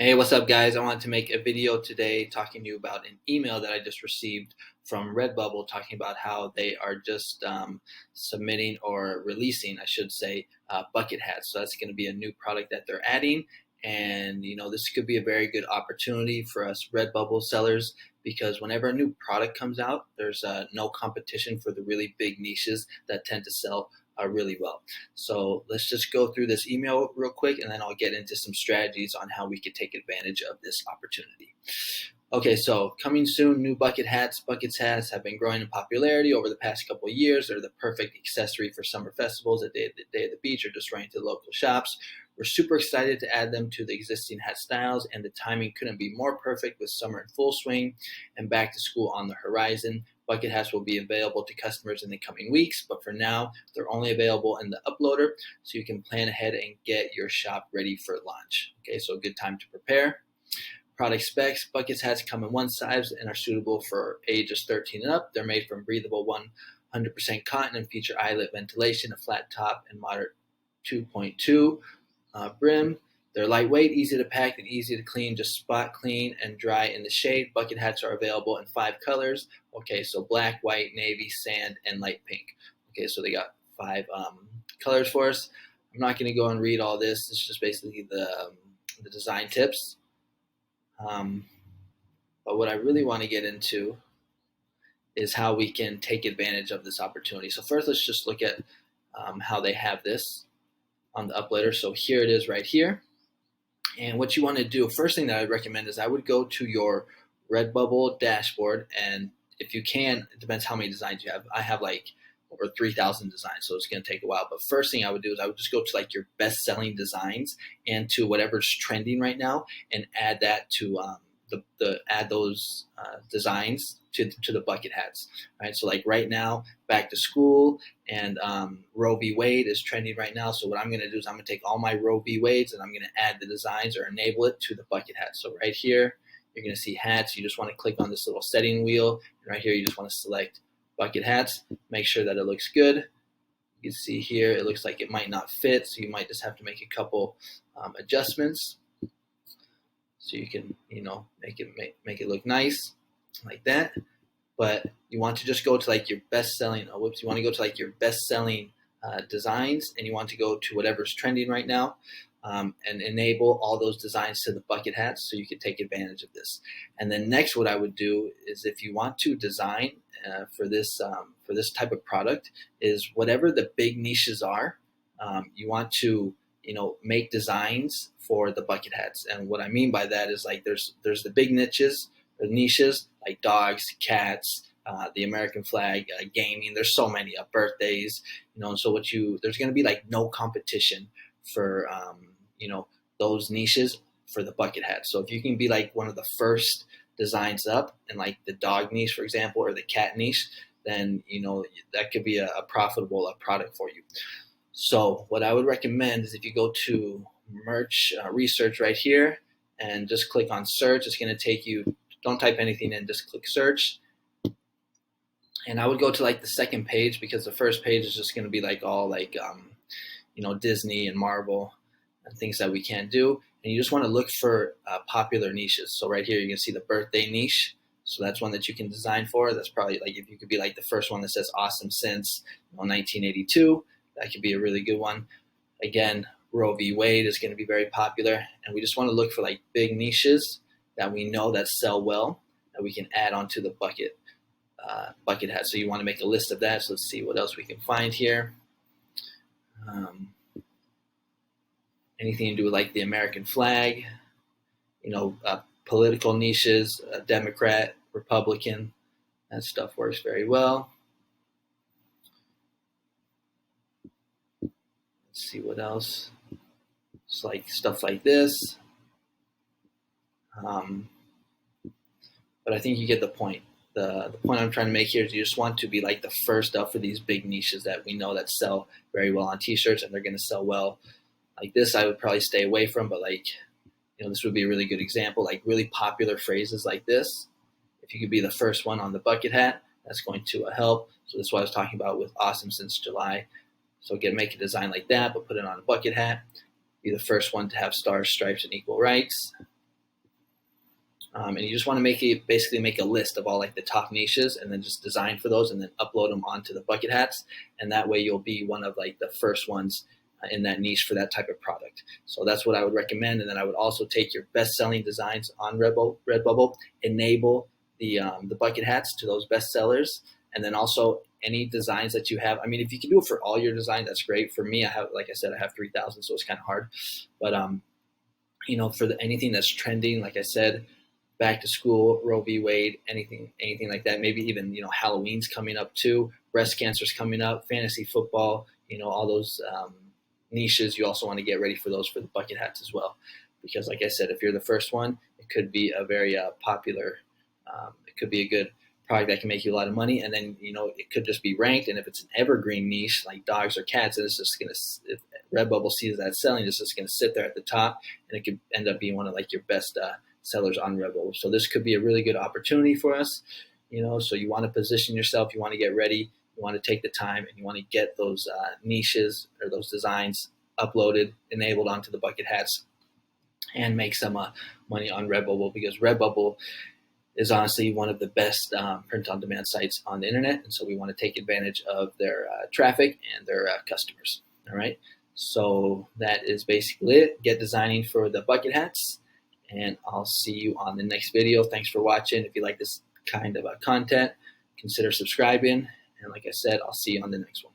Hey, what's up, guys? I wanted to make a video today talking to you about an email that I just received from Redbubble talking about how they are just submitting or releasing, I should say, bucket hats. So that's going to be a new product that they're adding. And, this could be a very good opportunity for us Redbubble sellers because whenever a new product comes out, there's no competition for the really big niches that tend to sell really well. So let's just go through this email real quick and then I'll get into some strategies on how we could take advantage of this opportunity. Okay, so coming soon, new bucket hats. Bucket hats have been growing in popularity over the past couple of years. They're the perfect accessory for summer festivals, a day at the beach, or just running to local shops. We're super excited to add them to the existing hat styles, and the timing couldn't be more perfect with summer in full swing and back to school on the horizon. Bucket hats will be available to customers in the coming weeks, but for now, they're only available in the uploader, so you can plan ahead and get your shop ready for launch. Okay, so a good time to prepare. Product specs: bucket hats come in one size and are suitable for ages 13 and up. They're made from breathable 100% cotton and feature eyelet ventilation, a flat top, and moderate 2.2 brim. They're lightweight, easy to pack, and easy to clean. Just spot clean and dry in the shade. Bucket hats are available in 5 colors. Okay, so black, white, navy, sand, and light pink. Okay, so they got 5 colors for us. I'm not going to go and read all this. It's just basically the design tips. But what I really want to get into is how we can take advantage of this opportunity. So first, let's just look at how they have this on the uploader. So here it is right here. And what you want to do, first thing that I would recommend is I would go to your Redbubble dashboard, and if you can, it depends how many designs you have. I have like over 3,000 designs, so it's going to take a while. But first thing I would do is I would just go to like your best-selling designs and to whatever's trending right now, and add that to add those designs to the bucket hats. Right. So like right now, back to school and Roe v. Wade is trending right now. So what I'm going to do is I'm going to take all my Roe v. Wades and I'm going to add the designs or enable it to the bucket hat. So right here, you're going to see hats. You just want to click on this little setting wheel. And right here, you just want to select bucket hats. Make sure that it looks good. You can see here, it looks like it might not fit. So you might just have to make a couple adjustments. So you can, make it look nice like that. But you want to just go to like your best-selling. You want to go to like your best-selling designs, and you want to go to whatever's trending right now, and enable all those designs to the bucket hats, so you can take advantage of this. And then next, what I would do is if you want to design for this type of product, is whatever the big niches are, you want to make designs for the bucket hats. And what I mean by that is like there's the big niches like dogs, cats, the American flag, gaming. There's so many birthdays, so there's going to be like no competition for those niches for the bucket hat. So if you can be like one of the first designs up in like the dog niche, for example, or the cat niche, then that could be a profitable product for you. So what I would recommend is if you go to merch research right here and just click on search, it's going to take you, don't type anything in, just click search. And I would go to like the second page, because the first page is just going to be like all like, Disney and Marvel and things that we can't do. And you just want to look for popular niches. So right here, you can see the birthday niche. So that's one that you can design for. That's probably like, if you could be like the first one that says awesome since 1982. That could be a really good one. Again, Roe v. Wade is going to be very popular. And we just want to look for like big niches that we know that sell well, that we can add onto the bucket hat. So you want to make a list of that. So let's see what else we can find here. Anything to do with like the American flag, political niches, Democrat, Republican, that stuff works very well. See what else. It's like stuff like this. But I think you get the point. The point I'm trying to make here is you just want to be like the first up for these big niches that we know that sell very well on t-shirts, and they're going to sell well. Like this, I would probably stay away from, but like, this would be a really good example, like really popular phrases like this. If you could be the first one on the bucket hat, that's going to help. So that's what I was talking about with awesome since July. So make a design like that, but put it on a bucket hat. Be the first one to have stars, stripes, and equal rights. And you just want to basically make a list of all like the top niches, and then just design for those, and then upload them onto the bucket hats. And that way you'll be one of like the first ones in that niche for that type of product. So that's what I would recommend. And then I would also take your best-selling designs on Redbubble, enable the bucket hats to those best sellers, and then also any designs that you have. I mean, if you can do it for all your designs, that's great. For me, I have, like I said, I have 3,000, so it's kind of hard. But for anything that's trending, like I said, back to school, Roe v. Wade, anything like that. Maybe even Halloween's coming up too. Breast cancer's coming up. Fantasy football. All those niches. You also want to get ready for those for the bucket hats as well, because like I said, if you're the first one, it could be a very popular. It could be a good product that can make you a lot of money, and then it could just be ranked. And if it's an evergreen niche like dogs or cats, then it's just gonna. If Redbubble sees that selling, it's just gonna sit there at the top, and it could end up being one of like your best sellers on Redbubble. So this could be a really good opportunity for us. So you want to position yourself, you want to get ready, you want to take the time, and you want to get those niches or those designs uploaded, enabled onto the bucket hats, and make some money on Redbubble, because Redbubble is honestly one of the best print-on-demand sites on the internet, and so we want to take advantage of their traffic and their customers. All right, so that is basically it. Get designing for the bucket hats, and I'll see you on the next video. Thanks for watching. If you like this kind of content, consider subscribing, and like I said, I'll see you on the next one.